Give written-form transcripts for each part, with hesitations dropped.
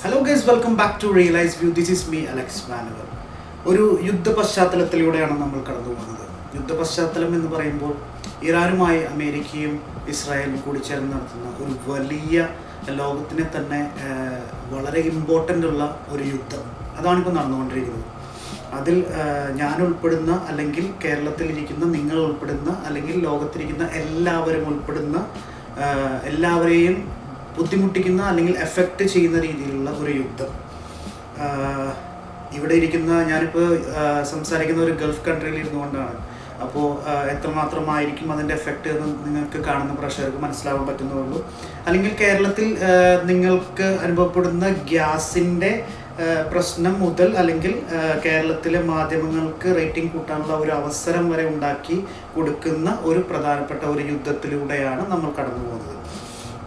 Hello guys, welcome back to realise view. This is me Alex Manuel. ഒരു യുദ്ധ പശ്ചാത്തലത്തിലൂടെയാണ് നമ്മൾ കടന്നു പോകുന്നത്. യുദ്ധ പശ്ചാത്തലം എന്ന് പറയുമ്പോൾ ഇറാനുമായി അമേരിക്കയും ഇസ്രായേലും കൂടി ചേർന്ന് നടത്തുന്ന ഒരു വലിയ ലോകത്തിനെ തന്നെ വളരെ ഇമ്പോർട്ടൻ്റ് ഉള്ള ഒരു യുദ്ധം അതാണിപ്പോൾ നടന്നുകൊണ്ടിരിക്കുന്നത്. അതിൽ ഞാൻ ഉൾപ്പെടുന്ന, അല്ലെങ്കിൽ കേരളത്തിലിരിക്കുന്ന നിങ്ങൾ ഉൾപ്പെടുന്ന, അല്ലെങ്കിൽ ലോകത്തിരിക്കുന്ന എല്ലാവരും ഉൾപ്പെടുന്ന, എല്ലാവരെയും ബുദ്ധിമുട്ടിക്കുന്ന അല്ലെങ്കിൽ എഫക്റ്റ് ചെയ്യുന്ന രീതിയിലുള്ള ഒരു യുദ്ധം. ഇവിടെ ഇരിക്കുന്ന ഞാനിപ്പോൾ സംസാരിക്കുന്ന ഒരു ഗൾഫ് കൺട്രിയിൽ ഇരുന്നുകൊണ്ടാണ്. അപ്പോൾ എത്രമാത്രമായിരിക്കും അതിൻ്റെ എഫക്റ്റ് എന്ന് നിങ്ങൾക്ക് കാണുന്ന പ്രേക്ഷകർക്ക് മനസ്സിലാവാൻ പറ്റുന്നുള്ളൂ. അല്ലെങ്കിൽ കേരളത്തിൽ നിങ്ങൾക്ക് അനുഭവപ്പെടുന്ന ഗ്യാസിൻ്റെ പ്രശ്നം മുതൽ, അല്ലെങ്കിൽ കേരളത്തിലെ മാധ്യമങ്ങൾക്ക് റേറ്റിംഗ് കൂട്ടാനുള്ള ഒരു അവസരം വരെ ഉണ്ടാക്കി കൊടുക്കുന്ന ഒരു പ്രധാനപ്പെട്ട ഒരു യുദ്ധത്തിലൂടെയാണ് നമ്മൾ കടന്നു പോകുന്നത്.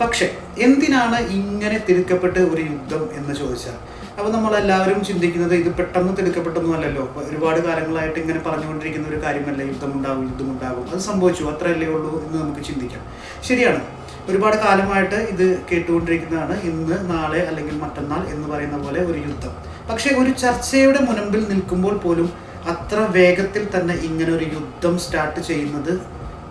പക്ഷെ എന്തിനാണ് ഇങ്ങനെ തിടുക്കപ്പെട്ട് ഒരു യുദ്ധം എന്ന് ചോദിച്ചാൽ, അപ്പോൾ നമ്മളെല്ലാവരും ചിന്തിക്കുന്നത് ഇത് പെട്ടെന്ന് തിടുക്കപ്പെട്ടൊന്നും അല്ലല്ലോ. ഒരുപാട് കാലങ്ങളായിട്ട് ഇങ്ങനെ പറഞ്ഞുകൊണ്ടിരിക്കുന്ന ഒരു കാര്യമല്ല യുദ്ധമുണ്ടാകും, അത് സംഭവിച്ചു, അത്രയല്ലേ ഉള്ളൂ എന്ന് നമുക്ക് ചിന്തിക്കാം. ശരിയാണ്, ഒരുപാട് കാലമായിട്ട് ഇത് കേട്ടുകൊണ്ടിരിക്കുന്നതാണ്. ഇന്ന്, നാളെ അല്ലെങ്കിൽ മറ്റന്നാൾ എന്ന് പറയുന്ന പോലെ ഒരു യുദ്ധം. പക്ഷേ ഒരു ചർച്ചയുടെ മുൻപിൽ നിൽക്കുമ്പോൾ പോലും അത്ര വേഗത്തിൽ തന്നെ ഇങ്ങനെ ഒരു യുദ്ധം സ്റ്റാർട്ട് ചെയ്യുന്നത്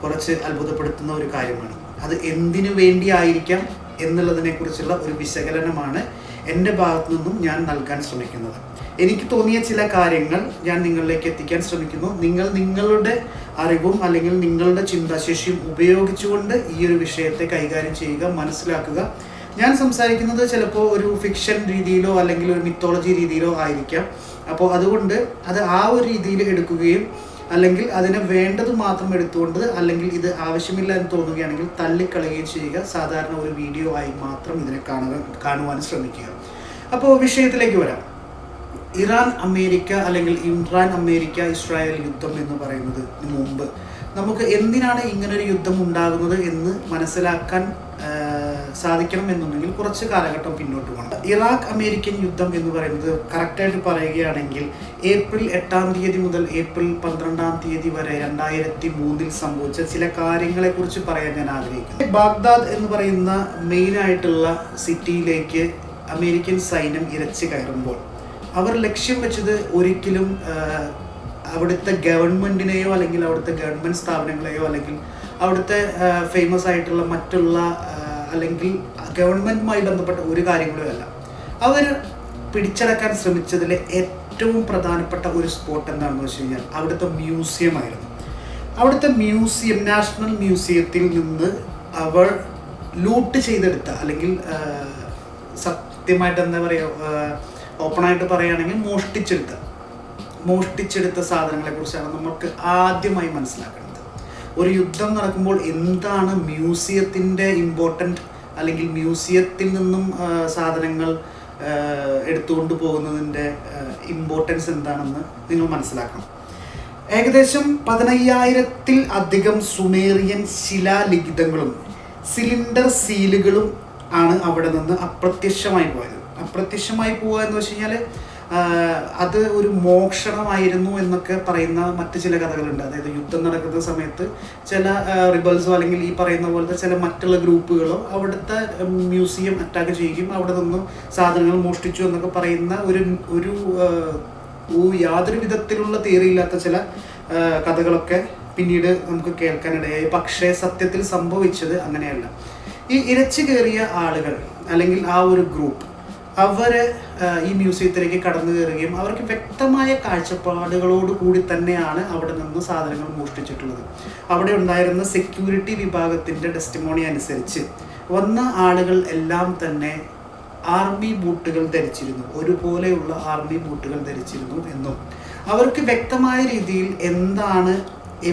കുറച്ച് അത്ഭുതപ്പെടുത്തുന്ന ഒരു കാര്യമാണ്. അത് എന്തിനു വേണ്ടിയായിരിക്കാം എന്നുള്ളതിനെക്കുറിച്ചുള്ള ഒരു വിശകലനമാണ് എൻ്റെ ഭാഗത്തു നിന്നും ഞാൻ നൽകാൻ ശ്രമിക്കുന്നത്. എനിക്ക് തോന്നിയ ചില കാര്യങ്ങൾ ഞാൻ നിങ്ങളിലേക്ക് എത്തിക്കാൻ ശ്രമിക്കുന്നു. നിങ്ങൾ നിങ്ങളുടെ അറിവും അല്ലെങ്കിൽ നിങ്ങളുടെ ചിന്താശേഷിയും ഉപയോഗിച്ചുകൊണ്ട് ഈ ഒരു വിഷയത്തെ കൈകാര്യം ചെയ്യുക, മനസ്സിലാക്കുക. ഞാൻ സംസാരിക്കുന്നത് ചിലപ്പോൾ ഒരു ഫിക്ഷൻ രീതിയിലോ അല്ലെങ്കിൽ ഒരു മിത്തോളജി രീതിയിലോ ആയിരിക്കാം. അപ്പോൾ അതുകൊണ്ട് അത് ആ ഒരു രീതിയിൽ എടുക്കുകയും, അല്ലെങ്കിൽ അതിന് വേണ്ടത് മാത്രം എടുത്തുകൊണ്ട്, അല്ലെങ്കിൽ ഇത് ആവശ്യമില്ല എന്ന് തോന്നുകയാണെങ്കിൽ തള്ളിക്കളയുകയും ചെയ്യുക. സാധാരണ ഒരു വീഡിയോ ആയി മാത്രം ഇതിനെ കാണുവാൻ ശ്രമിക്കുക. അപ്പോൾ വിഷയത്തിലേക്ക് വരാം. ഇറാൻ അമേരിക്ക അല്ലെങ്കിൽ ഇസ്രായേൽ യുദ്ധം എന്ന് പറയുന്നതിന് മുമ്പ് നമുക്ക് എന്തിനാണ് ഇങ്ങനൊരു യുദ്ധം ഉണ്ടാകുന്നത് എന്ന് മനസ്സിലാക്കാൻ സാധിക്കണം എന്നുണ്ടെങ്കിൽ കുറച്ച് കാലഘട്ടം പിന്നോട്ട് പോകണം. ഇറാഖ് അമേരിക്കൻ യുദ്ധം എന്ന് പറയുന്നത് കറക്റ്റായിട്ട് പറയുകയാണെങ്കിൽ ഏപ്രിൽ 8 മുതൽ ഏപ്രിൽ 12 വരെ 2003 സംഭവിച്ച ചില കാര്യങ്ങളെക്കുറിച്ച് പറയാൻ ഞാൻ ആഗ്രഹിക്കുന്നു. ബാഗ്ദാദ് എന്ന് പറയുന്ന മെയിനായിട്ടുള്ള സിറ്റിയിലേക്ക് അമേരിക്കൻ സൈന്യം ഇരച്ചു കയറുമ്പോൾ അവർ ലക്ഷ്യം വെച്ചത് ഒരിക്കലും അവിടുത്തെ ഗവൺമെൻറ്റിനെയോ അല്ലെങ്കിൽ അവിടുത്തെ ഗവൺമെൻറ് സ്ഥാപനങ്ങളെയോ അല്ലെങ്കിൽ അവിടുത്തെ ഫേമസ് ആയിട്ടുള്ള മറ്റുള്ള അല്ലെങ്കിൽ ഗവൺമെൻറ്റുമായി ബന്ധപ്പെട്ട ഒരു കാര്യങ്ങളും അല്ല. അവർ പിടിച്ചടക്കാൻ ശ്രമിച്ചതിലെ ഏറ്റവും പ്രധാനപ്പെട്ട ഒരു സ്പോട്ട് എന്താണെന്ന് വെച്ച് കഴിഞ്ഞാൽ അവിടുത്തെ മ്യൂസിയം ആയിരുന്നു. അവിടുത്തെ മ്യൂസിയം, നാഷണൽ മ്യൂസിയത്തിൽ നിന്ന് അവർ ലൂട്ട് ചെയ്തെടുത്ത, അല്ലെങ്കിൽ സത്യമായിട്ട് എന്താ പറയുക, ഓപ്പണായിട്ട് പറയുകയാണെങ്കിൽ മോഷ്ടിച്ചെടുത്ത സാധനങ്ങളെക്കുറിച്ചാണ് നമുക്ക് ആദ്യമായി മനസ്സിലാക്കേണ്ടത്. ഒരു യുദ്ധം നടക്കുമ്പോൾ എന്താണ് മ്യൂസിയത്തിൻ്റെ ഇമ്പോർട്ടൻ്റ്, അല്ലെങ്കിൽ മ്യൂസിയത്തിൽ നിന്നും സാധനങ്ങൾ എടുത്തുകൊണ്ട് പോകുന്നതിൻ്റെ ഇമ്പോർട്ടൻസ് എന്താണെന്ന് നിങ്ങൾ മനസ്സിലാക്കണം. ഏകദേശം 15,000-ൽ അധികം സുമേറിയൻ ശിലാലിഖിതങ്ങളും സിലിണ്ടർ സീലുകളും ആണ് അവിടെ നിന്ന് അപ്രത്യക്ഷമായി പോയത്. അപ്രത്യക്ഷമായി പോവുക എന്ന് വെച്ച് കഴിഞ്ഞാൽ അത് ഒരു മോഷണമായിരുന്നു എന്നൊക്കെ പറയുന്ന മറ്റ് ചില കഥകളുണ്ട്. അതായത് യുദ്ധം നടക്കുന്ന സമയത്ത് ചില റിബൽസോ അല്ലെങ്കിൽ ഈ പറയുന്ന പോലത്തെ ചില മറ്റുള്ള ഗ്രൂപ്പുകളോ അവിടുത്തെ മ്യൂസിയം അറ്റാക്ക് ചെയ്യുകയും അവിടെ നിന്നും സാധനങ്ങൾ മോഷ്ടിച്ചു എന്നൊക്കെ പറയുന്ന ഒരു യാതൊരു വിധത്തിലുള്ള തിയറിയില്ലാത്ത ചില കഥകളൊക്കെ പിന്നീട് നമുക്ക് കേൾക്കാനിടയായി. പക്ഷേ സത്യത്തിൽ സംഭവിച്ചത് അങ്ങനെയല്ല. ഈ ഇരച്ചു കയറിയ ആളുകൾ അല്ലെങ്കിൽ ആ ഒരു ഗ്രൂപ്പ് അവർ ഈ മ്യൂസിയത്തിലേക്ക് കടന്നു കയറുകയും അവർക്ക് വ്യക്തമായ കാഴ്ചപ്പാടുകളോട് കൂടി തന്നെയാണ് അവിടെ നിന്ന് സാധനങ്ങൾ മോഷ്ടിച്ചിട്ടുള്ളത്. അവിടെ ഉണ്ടായിരുന്ന സെക്യൂരിറ്റി വിഭാഗത്തിൻ്റെ ടെസ്റ്റിമോണി അനുസരിച്ച് വന്ന ആളുകൾ എല്ലാം തന്നെ ആർമി ബൂട്ടുകൾ ധരിച്ചിരുന്നു, ഒരുപോലെയുള്ള ആർമി ബൂട്ടുകൾ ധരിച്ചിരുന്നു എന്നും അവർക്ക് വ്യക്തമായ രീതിയിൽ എന്താണ്,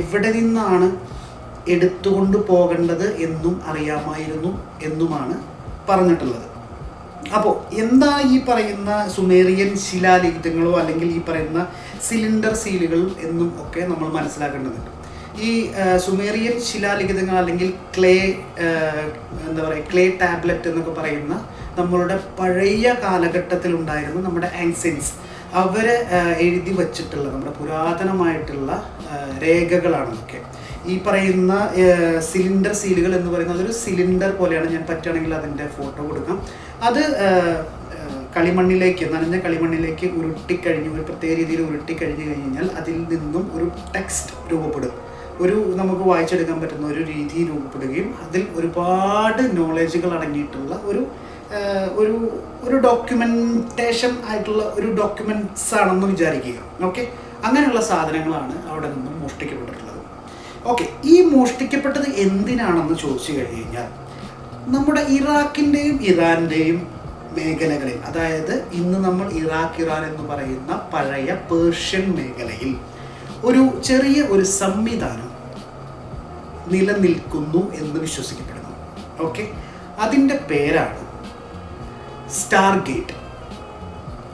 എവിടെ നിന്നാണ് എടുത്തുകൊണ്ട് പോകേണ്ടത് എന്നും അറിയാമായിരുന്നു എന്നുമാണ് പറഞ്ഞിട്ടുള്ളത്. അപ്പോൾ എന്താ ഈ പറയുന്ന സുമേറിയൻ ശിലാലിഖിതങ്ങളോ അല്ലെങ്കിൽ ഈ പറയുന്ന സിലിണ്ടർ സീലുകൾ എന്നും ഒക്കെ നമ്മൾ മനസ്സിലാക്കേണ്ടതുണ്ട്. ഈ സുമേറിയൻ ശിലാലിഖിതങ്ങൾ അല്ലെങ്കിൽ ക്ലേ ടാബ്ലറ്റ് എന്നൊക്കെ പറയുന്ന നമ്മളുടെ പഴയ കാലഘട്ടത്തിൽ ഉണ്ടായിരുന്ന നമ്മുടെ ആൻഷ്യൻസ് അവർ എഴുതി വച്ചിട്ടുള്ള നമ്മുടെ പുരാതനമായിട്ടുള്ള രേഖകളാണെന്നൊക്കെ. ഈ പറയുന്ന സിലിണ്ടർ സീലുകൾ എന്ന് പറയുന്നത് അതൊരു സിലിണ്ടർ പോലെയാണ്. ഞാൻ പറ്റുകയാണെങ്കിൽ അതിൻ്റെ ഫോട്ടോ കൊടുക്കാം. അത് കളിമണ്ണിലേക്ക്, നനഞ്ഞ കളിമണ്ണിലേക്ക് ഉരുട്ടിക്കഴിഞ്ഞ് ഒരു പ്രത്യേക രീതിയിൽ ഉരുട്ടിക്കഴിഞ്ഞ് കഴിഞ്ഞാൽ അതിൽ നിന്നും ഒരു ടെക്സ്റ്റ് രൂപപ്പെടും, നമുക്ക് വായിച്ചെടുക്കാൻ പറ്റുന്ന ഒരു രീതി രൂപപ്പെടുകയും അതിൽ ഒരുപാട് നോളേജുകൾ അടങ്ങിയിട്ടുള്ള ഒരു ഡോക്യുമെൻറ്റേഷൻ ആയിട്ടുള്ള ഒരു ഡോക്യുമെൻറ്റ്സ് ആണെന്ന് വിചാരിക്കുക. ഓക്കെ, അങ്ങനെയുള്ള സാധനങ്ങളാണ് അവിടെ നിന്നും മോഷ്ടിക്കപ്പെട്ടിട്ടുള്ളത്. ഓക്കെ, ഈ മോഷ്ടിക്കപ്പെട്ടത് എന്തിനാണെന്ന് ചോദിച്ചു കഴിഞ്ഞാൽ നമ്മുടെ ഇറാഖിൻ്റെയും ഇറാൻ്റെയും മേഖലകളിൽ, അതായത് ഇന്ന് നമ്മൾ ഇറാൻ എന്ന് പറയുന്ന പഴയ പേർഷ്യൻ മേഖലയിൽ ഒരു ചെറിയ ഒരു സംവിധാനം നിലനിൽക്കുന്നു എന്ന് വിശ്വസിക്കപ്പെടുന്നു. ഓക്കെ, അതിൻ്റെ പേരാണ് സ്റ്റാർഗേറ്റ്.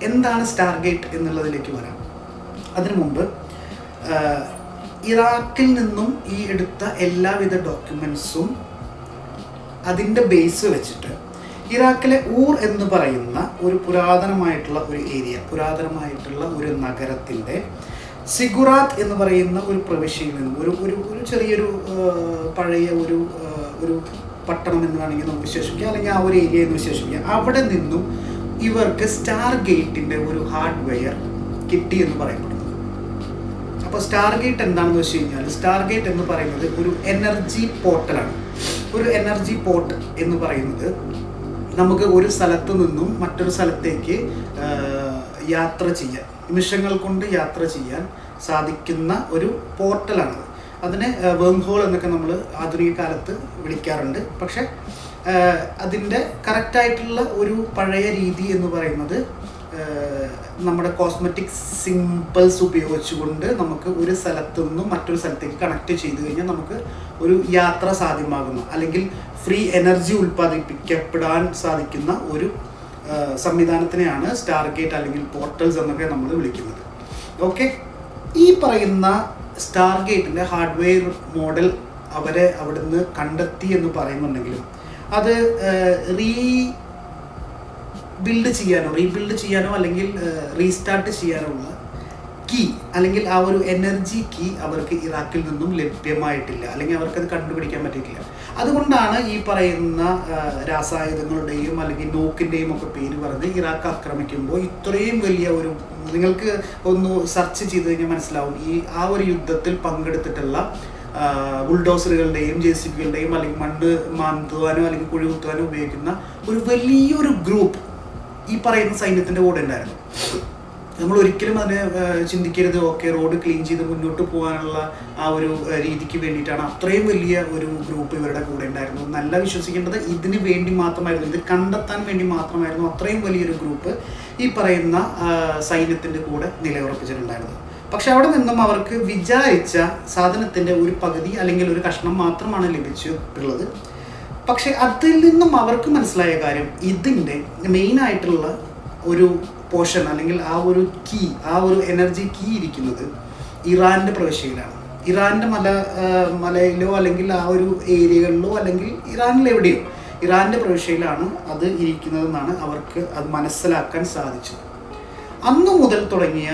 എന്താണ് സ്റ്റാർഗേറ്റ് എന്നുള്ളതിലേക്ക് വരാം. അതിനു മുമ്പ് ഇറാഖിൽ നിന്നും ഈ എടുത്ത എല്ലാവിധ ഡോക്യുമെൻസും അതിൻ്റെ ബേസ് വെച്ചിട്ട് ഇറാഖിലെ ഊർ എന്ന് പറയുന്ന ഒരു പുരാതനമായിട്ടുള്ള ഒരു ഏരിയ, പുരാതനമായിട്ടുള്ള ഒരു നഗരത്തിൻ്റെ സിഗുറാത്ത് എന്ന് പറയുന്ന ഒരു പ്രവിശ്യയിൽ നിന്നും ഒരു ചെറിയൊരു പഴയ ഒരു പട്ടണം എന്ന് വേണമെങ്കിൽ നമുക്ക് വിശേഷിപ്പിക്കാം, അല്ലെങ്കിൽ ആ ഒരു ഏരിയ എന്ന് വിശേഷിപ്പിക്കാം. അവിടെ നിന്നും ഇവർക്ക് സ്റ്റാർ ഗേറ്റിൻ്റെ ഒരു ഹാർഡ്വെയർ കിട്ടി എന്ന് പറയപ്പെടുന്നു. അപ്പോൾ സ്റ്റാർ ഗേറ്റ് എന്താണെന്ന് വെച്ച് കഴിഞ്ഞാൽ, സ്റ്റാർ ഗേറ്റ് എന്ന് പറയുന്നത് ഒരു എനർജി പോർട്ടലാണ്. ഒരു എനർജി പോർട്ട് എന്ന് പറയുന്നത് നമുക്ക് ഒരു സ്ഥലത്ത് നിന്നും മറ്റൊരു സ്ഥലത്തേക്ക് യാത്ര ചെയ്യാൻ, നിമിഷങ്ങൾ കൊണ്ട് യാത്ര ചെയ്യാൻ സാധിക്കുന്ന ഒരു പോർട്ടലാണ്. അതിനെ വേം ഹോൾ എന്നൊക്കെ നമ്മൾ ആധുനിക കാലത്ത് വിളിക്കാറുണ്ട്. പക്ഷെ അതിൻ്റെ കറക്റ്റായിട്ടുള്ള ഒരു പഴയ രീതി എന്ന് പറയുന്നത് നമ്മുടെ കോസ്മെറ്റിക് സിമ്പിൾസ് ഉപയോഗിച്ചുകൊണ്ട് നമുക്ക് ഒരു സ്ഥലത്ത് നിന്നും മറ്റൊരു സ്ഥലത്തേക്ക് കണക്ട് ചെയ്ത് കഴിഞ്ഞാൽ നമുക്ക് ഒരു യാത്ര സാധ്യമാകുന്ന, അല്ലെങ്കിൽ ഫ്രീ എനർജി ഉൽപ്പാദിപ്പിക്കപ്പെടാൻ സാധിക്കുന്ന ഒരു സംവിധാനത്തിനെയാണ് സ്റ്റാർ ഗേറ്റ് അല്ലെങ്കിൽ പോർട്ടൽസ് എന്നൊക്കെ നമ്മൾ വിളിക്കുന്നത്. ഓക്കെ, ഈ പറയുന്ന സ്റ്റാർ ഗേറ്റിൻ്റെ ഹാർഡ്വെയർ മോഡൽ അവരെ അവിടുന്ന് കണ്ടെത്തി എന്ന് പറയുന്നുണ്ടെങ്കിലും അത് റീബിൽഡ് ചെയ്യാനോ അല്ലെങ്കിൽ റീസ്റ്റാർട്ട് ചെയ്യാനോ ഉള്ള കീ അല്ലെങ്കിൽ ആ ഒരു എനർജി കീ അവർക്ക് ഇറാഖിൽ നിന്നും ലഭ്യമായിട്ടില്ല, അല്ലെങ്കിൽ അവർക്കത് കണ്ടുപിടിക്കാൻ പറ്റിയിട്ടില്ല. അതുകൊണ്ടാണ് ഈ പറയുന്ന രാസായുധങ്ങളുടെയും അല്ലെങ്കിൽ നോക്കിൻ്റെയും ഒക്കെ പേര് പറഞ്ഞ് ഇറാഖ് ആക്രമിക്കുമ്പോൾ ഇത്രയും വലിയ നിങ്ങൾക്ക് ഒന്ന് സെർച്ച് ചെയ്ത് കഴിഞ്ഞാൽ മനസ്സിലാവും, ആ ഒരു യുദ്ധത്തിൽ പങ്കെടുത്തിട്ടുള്ള ബുൾഡോസറുകളുടെയും JCBകളുടെയും അല്ലെങ്കിൽ മണ്ണ് മാന്തുവാനോ അല്ലെങ്കിൽ കുഴി കുത്തുവാനോ ഉപയോഗിക്കുന്ന ഒരു വലിയൊരു ഗ്രൂപ്പ് ഈ പറയുന്ന സൈന്യത്തിൻ്റെ കൂടെ ഉണ്ടായിരുന്നു. നമ്മൾ ഒരിക്കലും അതിനെ ചിന്തിക്കരുത് ഓക്കെ റോഡ് ക്ലീൻ ചെയ്ത് മുന്നോട്ട് പോകാനുള്ള ആ ഒരു രീതിക്ക് വേണ്ടിയിട്ടാണ് അത്രയും വലിയ ഒരു ഗ്രൂപ്പ് ഇവരുടെ കൂടെ ഉണ്ടായിരുന്നു. നല്ല വിശ്വസിക്കേണ്ടത് ഇതിന് വേണ്ടി മാത്രമായിരുന്നു, ഇത് കണ്ടെത്താൻ വേണ്ടി മാത്രമായിരുന്നു അത്രയും വലിയൊരു ഗ്രൂപ്പ് ഈ പറയുന്ന സൈന്യത്തിൻ്റെ കൂടെ നിലയുറപ്പിച്ചിട്ടുണ്ടായിരുന്നത്. പക്ഷെ അവിടെ നിന്നും അവർക്ക് വിചാരിച്ച സാധനത്തിൻ്റെ ഒരു പകുതി അല്ലെങ്കിൽ ഒരു കഷ്ണം മാത്രമാണ് ലഭിച്ചിട്ടുള്ളത്. പക്ഷെ അതിൽ നിന്നും അവർക്ക് മനസ്സിലായ കാര്യം, ഇതിൻ്റെ മെയിനായിട്ടുള്ള ഒരു പോർഷൻ അല്ലെങ്കിൽ ആ ഒരു കീ, ആ ഒരു എനർജി കീ ഇരിക്കുന്നത് ഇറാൻ്റെ പ്രവിശ്യയിലാണ്. ഇറാൻ്റെ മലയിലോ അല്ലെങ്കിൽ ആ ഒരു ഏരിയകളിലോ അല്ലെങ്കിൽ ഇറാനിലെവിടെയോ ഇറാൻ്റെ പ്രവിശ്യയിലാണ് അത് ഇരിക്കുന്നതെന്നാണ് അവർക്ക് അത് മനസ്സിലാക്കാൻ സാധിച്ചത്. അന്നു മുതൽ തുടങ്ങിയ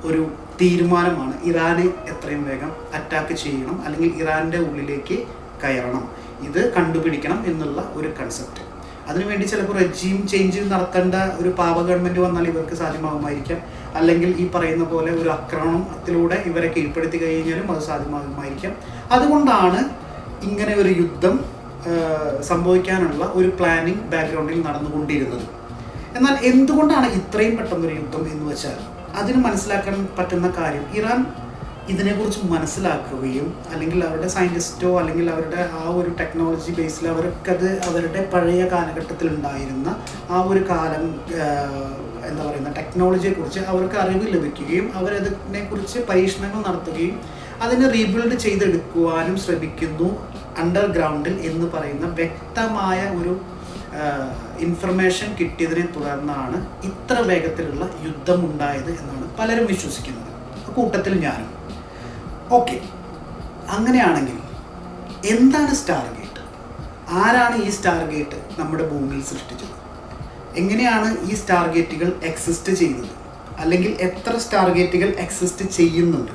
ഒരു തീരുമാനമാണ് ഇറാനെ എത്രയും വേഗം അറ്റാക്ക് ചെയ്യണം അല്ലെങ്കിൽ ഇറാൻ്റെ ഉള്ളിലേക്ക് കയറണം, ഇത് കണ്ടുപിടിക്കണം എന്നുള്ള ഒരു കൺസെപ്റ്റ്. അതിനുവേണ്ടി ചിലപ്പോൾ റെജീം ചേഞ്ച് നടത്തേണ്ട ഒരു പാവ ഗവൺമെൻറ് വന്നാൽ ഇവർക്ക് സാധ്യമാകുമായിരിക്കാം, അല്ലെങ്കിൽ ഈ പറയുന്ന പോലെ ഒരു ആക്രമണത്തിലൂടെ ഇവരെ കീഴ്പ്പെടുത്തി കഴിഞ്ഞാലും അത് സാധ്യമാകുമായിരിക്കാം. അതുകൊണ്ടാണ് ഇങ്ങനെ ഒരു യുദ്ധം സംഭവിക്കാനുള്ള ഒരു പ്ലാനിങ് ബാക്ക്ഗ്രൗണ്ടിൽ നടന്നുകൊണ്ടിരുന്നത്. എന്നാൽ എന്തുകൊണ്ടാണ് ഇത്രയും പെട്ടെന്നൊരു യുദ്ധം എന്ന് വെച്ചാൽ അതിന് മനസ്സിലാക്കാൻ പറ്റുന്ന കാര്യം, ഇറാൻ ഇതിനെക്കുറിച്ച് മനസ്സിലാക്കുകയും അല്ലെങ്കിൽ അവരുടെ സയൻറ്റിസ്റ്റോ അല്ലെങ്കിൽ അവരുടെ ആ ഒരു ടെക്നോളജി ബേസിൽ അവർക്കത് അവരുടെ പഴയ കാലഘട്ടത്തിൽ ഉണ്ടായിരുന്ന ആ ഒരു കാലം എന്താ പറയുന്ന ടെക്നോളജിയെക്കുറിച്ച് അവർക്ക് അറിവ് ലഭിക്കുകയും അവരതിനെക്കുറിച്ച് പരീക്ഷണങ്ങൾ നടത്തുകയും അതിനെ റീബിൽഡ് ചെയ്തെടുക്കുവാനും ശ്രമിക്കുന്നു അണ്ടർഗ്രൗണ്ടിൽ എന്ന് പറയുന്ന വ്യക്തമായ ഒരു ഇൻഫർമേഷൻ കിട്ടിയതിനെ തുടർന്നാണ് ഇത്ര വേഗത്തിലുള്ള യുദ്ധമുണ്ടായത് എന്നാണ് പലരും വിശ്വസിക്കുന്നത്, കൂട്ടത്തിൽ ഞാനും. ഓക്കെ, അങ്ങനെയാണെങ്കിൽ എന്താണ് സ്റ്റാർ ഗേറ്റ്? ആരാണ് ഈ സ്റ്റാർ ഗേറ്റ് നമ്മുടെ ഭൂമിയിൽ സൃഷ്ടിച്ചത്? എങ്ങനെയാണ് ഈ സ്റ്റാർ ഗേറ്റുകൾ എക്സിസ്റ്റ് ചെയ്യുന്നത്? അല്ലെങ്കിൽ എത്ര സ്റ്റാർ ഗേറ്റുകൾ എക്സിസ്റ്റ് ചെയ്യുന്നുണ്ട്?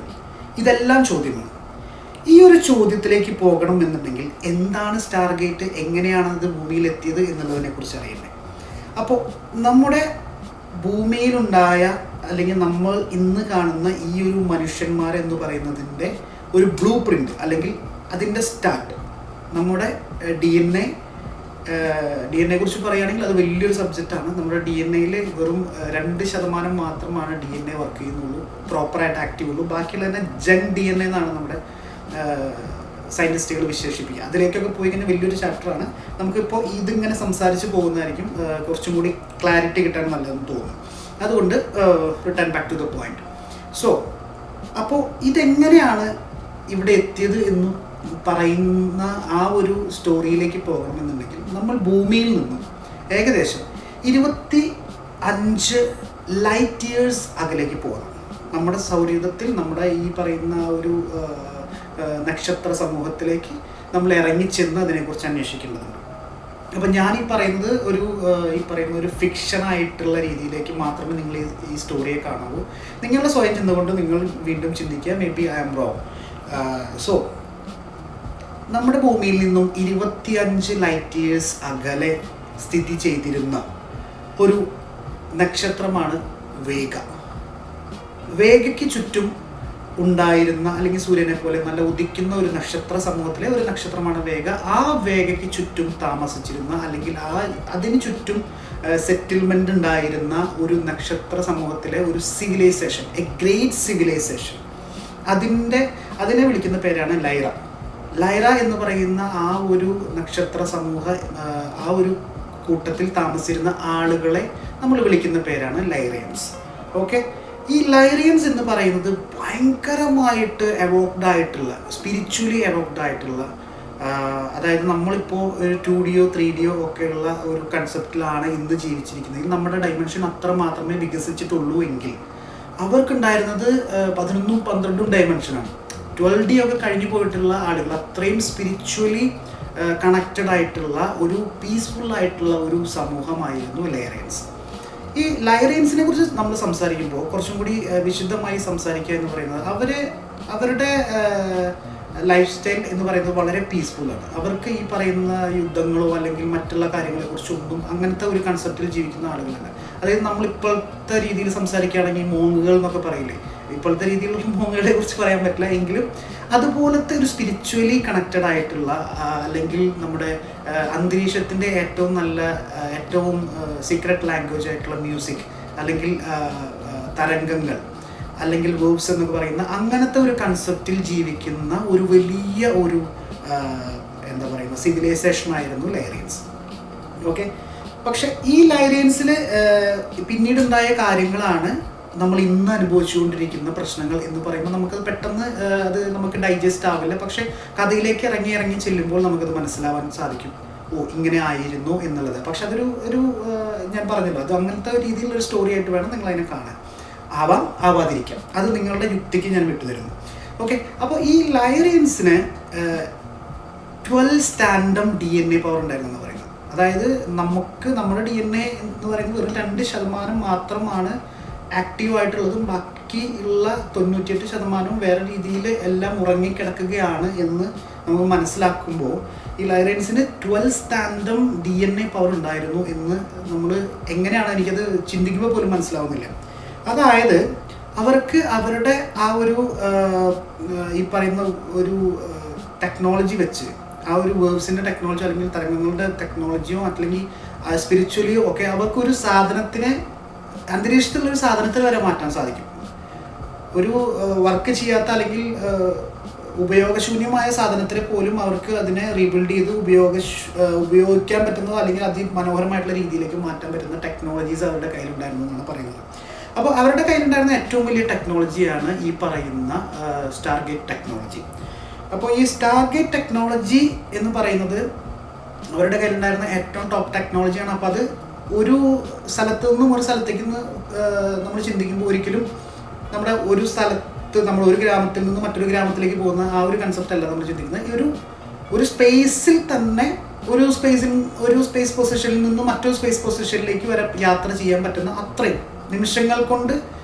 ഇതെല്ലാം ചോദ്യമാണ്. ഈ ഒരു ചോദ്യത്തിലേക്ക് പോകണം എന്നുണ്ടെങ്കിൽ എന്താണ് സ്റ്റാർ ഗേറ്റ്, എങ്ങനെയാണ് ഇത് ഭൂമിയിൽ എത്തിയത് എന്നുള്ളതിനെ കുറിച്ച് അറിയണ്ടേ. അപ്പോൾ നമ്മുടെ ഭൂമിയിലുണ്ടായ അല്ലെങ്കിൽ നമ്മൾ ഇന്ന് കാണുന്ന ഈ ഒരു മനുഷ്യന്മാരെന്ന് പറയുന്നതിൻ്റെ ഒരു ബ്ലൂ പ്രിൻ്റ് അല്ലെങ്കിൽ അതിൻ്റെ സ്റ്റാർട്ട് നമ്മുടെ ഡി എൻ എ കുറിച്ച് പറയുകയാണെങ്കിൽ അത് വലിയൊരു സബ്ജക്റ്റാണ്. നമ്മുടെ ഡി എൻ എയിൽ വെറും 2% മാത്രമാണ് ഡി എൻ എ വർക്ക് ചെയ്യുന്നുള്ളൂ, പ്രോപ്പറായിട്ട് ആക്റ്റീവ് ഉള്ളൂ. ബാക്കിയുള്ള തന്നെ ജങ്ക് ഡി എൻ എ എന്നാണ് നമ്മുടെ സയൻറ്റിസ്റ്റുകൾ വിശേഷിപ്പിക്കുക. അതിലേക്കൊക്കെ പോയി കഴിഞ്ഞാൽ വലിയൊരു ചാപ്റ്ററാണ്. നമുക്കിപ്പോൾ ഇതിങ്ങനെ സംസാരിച്ച് പോകുന്നതായിരിക്കും കുറച്ചും കൂടി ക്ലാരിറ്റി കിട്ടാൻ നല്ലതെന്ന് തോന്നുന്നു. അതുകൊണ്ട് return back to the point. So അപ്പോൾ ഇതെങ്ങനെയാണ് ഇവിടെ എത്തിയത് എന്ന് പറയുന്ന ആ ഒരു സ്റ്റോറിയിലേക്ക് പോകണമെന്നുണ്ടെങ്കിൽ നമ്മൾ ഭൂമിയിൽ നിന്നും ഏകദേശം 25 ലൈറ്റ് ഇയേഴ്സ് അകലേക്ക് പോകണം. നമ്മുടെ സൗരയൂഥത്തിൽ നമ്മുടെ ഈ പറയുന്ന ഒരു നക്ഷത്ര സമൂഹത്തിലേക്ക് നമ്മൾ ഇറങ്ങിച്ചെന്ന് അതിനെക്കുറിച്ച് അന്വേഷിക്കേണ്ടതുണ്ട്. അപ്പം ഞാൻ ഈ പറയുന്നത് ഒരു ഫിക്ഷനായിട്ടുള്ള രീതിയിലേക്ക് മാത്രമേ നിങ്ങൾ ഈ സ്റ്റോറിയെ കാണാവൂ. നിങ്ങളുടെ സ്വയം ചിന്ത കൊണ്ട് നിങ്ങൾ വീണ്ടും ചിന്തിക്കുക, maybe I am wrong. So നമ്മുടെ ഭൂമിയിൽ നിന്നും 25 ലൈറ്റ് ഇയേഴ്സ് അകലെ സ്ഥിതി ചെയ്തിരുന്ന ഒരു നക്ഷത്രമാണ് വേഗ. വേഗയ്ക്ക് ചുറ്റും ഉണ്ടായിരുന്ന അല്ലെങ്കിൽ സൂര്യനെ പോലെ നല്ല ഉദിക്കുന്ന ഒരു നക്ഷത്ര സമൂഹത്തിലെ ഒരു നക്ഷത്രമാണ് വേഗ. ആ വേഗയ്ക്ക് ചുറ്റും താമസിച്ചിരുന്ന അല്ലെങ്കിൽ അതിന് ചുറ്റും സെറ്റിൽമെൻ്റ് ഉണ്ടായിരുന്ന ഒരു നക്ഷത്ര സമൂഹത്തിലെ ഒരു സിവിലൈസേഷൻ, എ ഗ്രേറ്റ് സിവിലൈസേഷൻ. അതിനെ വിളിക്കുന്ന പേരാണ് ലൈറ. ലൈറ എന്ന് പറയുന്ന ആ ഒരു നക്ഷത്ര സമൂഹ ആ ഒരു കൂട്ടത്തിൽ താമസിച്ചിരുന്ന ആളുകളെ നമ്മൾ വിളിക്കുന്ന പേരാണ് ലൈറിയൻസ്. ഓക്കെ, ഈ ലൈറിയൻസ് എന്ന് പറയുന്നത് ഭയങ്കരമായിട്ട് എവോക്ഡ് ആയിട്ടുള്ള, സ്പിരിച്വലി എവോക്ഡ് ആയിട്ടുള്ള, അതായത് നമ്മളിപ്പോൾ ഒരു 2D 3D ഒക്കെയുള്ള ഒരു കൺസെപ്റ്റിലാണ് ഇന്ന് ജീവിച്ചിരിക്കുന്നത്. നമ്മുടെ ഡൈമെൻഷൻ അത്ര മാത്രമേ വികസിച്ചിട്ടുള്ളൂ എങ്കിൽ അവർക്കുണ്ടായിരുന്നത് 11 12 ഡൈമെൻഷനാണ്. 12D ഒക്കെ കഴിഞ്ഞു പോയിട്ടുള്ള ആളുകൾ, അത്രയും സ്പിരിച്വലി കണക്റ്റഡ് ആയിട്ടുള്ള ഒരു പീസ്ഫുൾ ആയിട്ടുള്ള ഒരു സമൂഹമായിരുന്നു ലൈറിയൻസ്. ഈ ലൈറിയൻസിനെ കുറിച്ച് നമ്മൾ സംസാരിക്കുമ്പോൾ കുറച്ചും കൂടി വിശുദ്ധമായി സംസാരിക്കുക എന്ന് പറയുന്നത് അവരുടെ ലൈഫ് സ്റ്റൈൽ എന്ന് പറയുന്നത് വളരെ പീസ്ഫുള്ളാണ്. അവർക്ക് ഈ പറയുന്ന യുദ്ധങ്ങളോ അല്ലെങ്കിൽ മറ്റുള്ള കാര്യങ്ങളെക്കുറിച്ചൊന്നും അങ്ങനത്തെ ഒരു കൺസെപ്റ്റിൽ ജീവിക്കുന്ന ആളുകളല്ല. അതായത് നമ്മൾ ഇപ്പോഴത്തെ രീതിയിൽ സംസാരിക്കുകയാണെങ്കിൽ മോങ്ങുകൾ എന്നൊക്കെ പറയില്ലേ, ഇപ്പോഴത്തെ രീതിയിലുള്ള മോങ്ങുകളെ കുറിച്ച് പറയാൻ പറ്റില്ല എങ്കിലും അതുപോലത്തെ ഒരു സ്പിരിച്വലി കണക്റ്റഡ് ആയിട്ടുള്ള അല്ലെങ്കിൽ നമ്മുടെ അന്തരീക്ഷത്തിൻ്റെ ഏറ്റവും സീക്രട്ട് ലാംഗ്വേജ് ആയിട്ടുള്ള മ്യൂസിക് അല്ലെങ്കിൽ തരംഗങ്ങൾ അല്ലെങ്കിൽ വേർബ്സ് എന്നൊക്കെ പറയുന്ന അങ്ങനത്തെ ഒരു കൺസെപ്റ്റിൽ ജീവിക്കുന്ന ഒരു വലിയ ഒരു സിവിലൈസേഷൻ ആയിരുന്നു ലൈറിയൻസ്. ഓക്കെ, പക്ഷെ ഈ ലൈറിയൻസിൽ പിന്നീടുണ്ടായ കാര്യങ്ങളാണ് നമ്മൾ ഇന്ന് അനുഭവിച്ചുകൊണ്ടിരിക്കുന്ന പ്രശ്നങ്ങൾ എന്ന് പറയുമ്പോൾ നമുക്കത് പെട്ടെന്ന് നമുക്ക് ഡൈജസ്റ്റ് ആവില്ല. പക്ഷെ കഥയിലേക്ക് ഇറങ്ങി ചെല്ലുമ്പോൾ നമുക്കത് മനസ്സിലാവാൻ സാധിക്കും, ഓ ഇങ്ങനെ ആയിരുന്നു എന്നുള്ളത്. പക്ഷെ അതൊരു ഞാൻ പറഞ്ഞല്ലോ, അത് അങ്ങനത്തെ രീതിയിലുള്ളൊരു സ്റ്റോറി ആയിട്ട് വേണം നിങ്ങൾ അതിനെ കാണാൻ. ആവാതിരിക്കാം, അത് നിങ്ങളുടെ യുക്തിക്ക് ഞാൻ വിട്ടുതരുന്നു. ഓക്കെ, അപ്പോൾ ഈ ലൈറിയൻസിന് 12 സ്റ്റാൻഡം DNA പവർ ഉണ്ടായിരുന്നു എന്ന് പറയുന്നത്. അതായത് നമ്മുടെ DNA എന്ന് പറയുന്നത് വെറും 2% മാത്രമാണ് ആക്റ്റീവായിട്ടുള്ളതും ബാക്കി ഉള്ള 98% വേറെ രീതിയിൽ എല്ലാം ഉറങ്ങിക്കിടക്കുകയാണ് എന്ന് നമുക്ക് മനസ്സിലാക്കുമ്പോൾ ഈ ലൈറിയൻസിന് 12 സ്റ്റാൻഡം DNA പവർ ഉണ്ടായിരുന്നു എന്ന് നമ്മൾ എങ്ങനെയാണ്, എനിക്കത് ചിന്തിക്കുമ്പോൾ പോലും മനസ്സിലാവുന്നില്ല. അതായത് അവർക്ക് അവരുടെ ആ ഒരു ഈ പറയുന്ന ഒരു ടെക്നോളജി വെച്ച്, ആ ഒരു വേർബ്സിൻ്റെ ടെക്നോളജി അല്ലെങ്കിൽ തരംഗങ്ങളുടെ ടെക്നോളജിയോ അല്ലെങ്കിൽ സ്പിരിച്വലിയോ ഒക്കെ അവർക്കൊരു സാധനത്തിനെ അന്തരീക്ഷത്തിലുള്ളൊരു സാധനത്തിൽ വരെ മാറ്റാൻ സാധിക്കും. ഒരു വർക്ക് ചെയ്യാത്ത അല്ലെങ്കിൽ ഉപയോഗശൂന്യമായ സാധനത്തിനെ പോലും അവർക്ക് അതിനെ റീബിൽഡ് ചെയ്ത് ഉപയോഗിക്കാൻ പറ്റുന്നതോ അല്ലെങ്കിൽ അതിമനോഹരമായിട്ടുള്ള രീതിയിലേക്ക് മാറ്റാൻ പറ്റുന്ന ടെക്നോളജീസ് അവരുടെ കയ്യിലുണ്ടായിരുന്നു എന്നാണ് പറയുന്നത്. അപ്പോൾ അവരുടെ കയ്യിലുണ്ടായിരുന്ന ഏറ്റവും വലിയ ടെക്നോളജിയാണ് ഈ പറയുന്ന സ്റ്റാർഗേറ്റ് ടെക്നോളജി. അപ്പോൾ ഈ സ്റ്റാർഗേറ്റ് ടെക്നോളജി എന്ന് പറയുന്നത് അവരുടെ കയ്യിലുണ്ടായിരുന്ന ഏറ്റവും ടോപ്പ് ടെക്നോളജിയാണ്. അപ്പോൾ അത് ഒരു സ്ഥലത്ത് നിന്നും ഒരു സ്ഥലത്തേക്ക് നമ്മൾ ചിന്തിക്കുമ്പോൾ ഒരിക്കലും നമ്മുടെ ഒരു സ്ഥലത്ത് നമ്മൾ ഒരു ഗ്രാമത്തിൽ നിന്ന് മറ്റൊരു ഗ്രാമത്തിലേക്ക് പോകുന്ന ആ ഒരു കൺസെപ്റ്റ് അല്ല നമ്മൾ ചിന്തിക്കുന്നത്. ഈ ഒരു സ്പേസിൽ തന്നെ ഒരു സ്പേസ് പൊസിഷനിൽ നിന്ന് മറ്റൊരു സ്പേസ് പൊസിഷനിലേക്ക് വരെ യാത്ര ചെയ്യാൻ പറ്റുന്ന, അത്രയും നിമിഷങ്ങൾ കൊണ്ട്